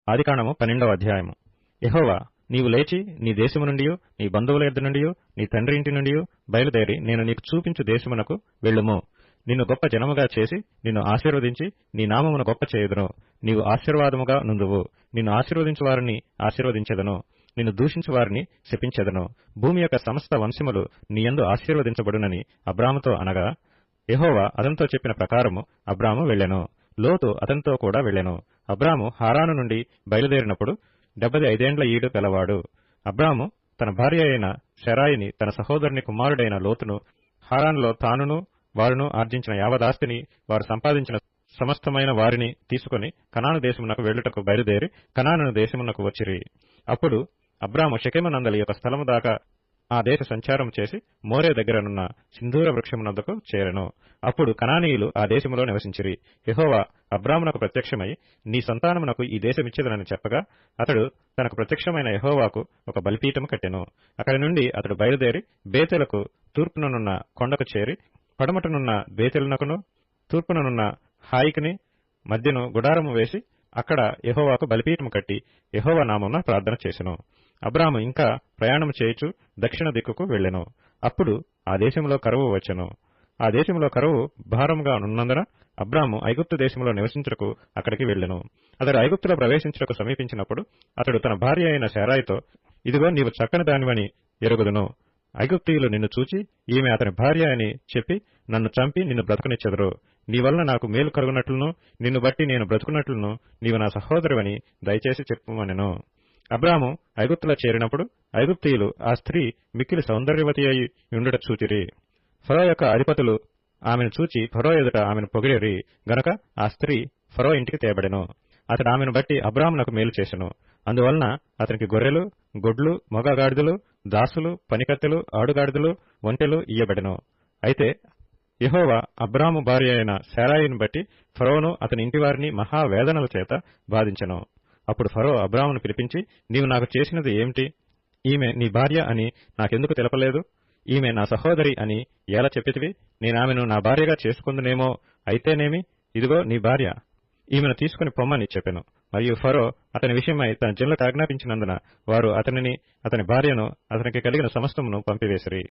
ఆదికాండము 12వ అధ్యాయము. యెహోవా, నీవు లేచి నీ దేశము నుండియు నీ బంధువుల యొద్ద నుండియు నీ తండ్రి ఇంటి నుండియు బయలుదేరి నేను నీకు చూపించు దేశమునకు వెళ్ళుము. నిన్ను గొప్ప జనముగా చేసి నిన్ను ఆశీర్వదించి నీ నామమును గొప్ప చేయుదును. నీవు ఆశీర్వాదముగా నుందువు. నిన్ను ఆశీర్వదించు వారిని ఆశీర్వదించెదను, నిన్ను దూషించు వారిని శపించెదను. భూమి యొక్క సమస్త వంశములు నీయందు ఆశీర్వదించబడునని అబ్రాముతో అనగా, యెహోవా అతనితో చెప్పిన ప్రకారము అబ్రాము వెళ్ళెను. లోతు అతనితో కూడా వెళ్ళెను. అబ్రాము హారాను నుండి బయలుదేరినప్పుడు 75 ఏండ్ల ఈడు గలవాడు. అబ్రాము తన భార్య అయిన శారయిని తన సహోదరుని కుమారుడైన లోతును హారానులో తానును వారును ఆర్జించిన యావదాస్తిని వారు సంపాదించిన సమస్తమైన వారిని తీసుకుని కనాను దేశమునకు వెళ్ళుటకు బయలుదేరి కనాను దేశమునకు వచ్చిరి. అప్పుడు అబ్రాము షెకెమునందలి యొక్క స్థలము దాకా ఆ దేశ సంచారం చేసి మోరే దగ్గరనున్న సింధూర వృక్షమునొద్దకు చేరెను. అప్పుడు కనానీయులు ఆ దేశములో నివసించిరి. యెహోవా అబ్రామునకు ప్రత్యక్షమై, నీ సంతానమునకు ఈ దేశమిచ్చెదనని చెప్పగా, అతడు తనకు ప్రత్యక్షమైన యెహోవాకు ఒక బలిపీఠము కట్టెను. అక్కడి నుండి అతడు బయలుదేరి బేతేలకు తూర్పుననున్న కొండకు చేరి, పడమటనున్న బేతేలునకును తూర్పుననున్న హాయికిని మధ్యను గుడారము వేసి అక్కడ యెహోవాకు బలిపీఠము కట్టి యెహోవా నామమున ప్రార్థన చేసెను. అబ్రాము ఇంకా ప్రయాణము చేయుచు దక్షిణ దిక్కుకు వెళ్ళెను. అప్పుడు ఆ దేశంలో కరువు వచ్చెను. ఆ దేశంలో కరువు భారముగా ఉన్నందున అబ్రాము ఐగుప్తు దేశంలో నివసించుటకు అక్కడికి వెళ్ళెను. అతడు ఐగుప్తులో ప్రవేశించుటకు సమీపించినప్పుడు అతడు తన భార్య అయిన శారయితో, ఇదిగో నీవు చక్కని దానివని ఎరుగుదును. ఐగుప్తీయులు నిన్ను చూచి ఈమె అతని భార్య అని చెప్పి నన్ను చంపి నిన్ను బ్రతుకునిచ్చెదరు. నీ వలన నాకు మేలు కలుగునట్లును నిన్ను బట్టి నేను బ్రతుకున్నట్లును నీవు నా సహోదరువని దయచేసి చెప్పుమనెను. అబ్రాము ఐగుప్తులో చేరినప్పుడు ఐగుప్తీయులు ఆ స్త్రీ మిక్కిలి సౌందర్యవతి అయి ఉండుట చూచిరి. ఫరో యొక్క అధిపతులు ఆమెను చూచి ఫరో ఎదుట ఆమెను పొగిడిరి గనుక ఆ స్త్రీ ఫరో ఇంటికి తేబడెను. అతడు ఆమెను బట్టి అబ్రామునకు మేలు చేసెను. అందువలన అతనికి గొర్రెలు, గొడ్లు, మగ గాడిదలు, దాసులు, పనికత్తెలు, ఆడుగాడిదలు, ఒంటెలు ఇయ్యబడెను. అయితే యెహోవా అబ్రాము భార్య అయిన శారయిని బట్టి ఫరోను అతని ఇంటివారిని మహావేదనల చేత బాధించెను. అప్పుడు ఫరో అబ్రామును పిలిపించి, నీవు నాకు చేసినది ఏమిటి? ఈమె నీ భార్య అని నాకెందుకు తెలపలేదు? ఈమె నా సహోదరి అని ఎలా చెప్పితివి? నేనామెను నా భార్యగా చేసుకుందునేమో. అయితేనేమి, ఇదిగో నీ భార్య, ఈమెను తీసుకుని పొమ్మని చెప్పెను. మరియు ఫరో అతని విషయమై తన జనులకు ఆజ్ఞాపించినందున వారు అతనిని అతని భార్యను అతనికి కలిగిన సమస్తమును పంపివేసిరి.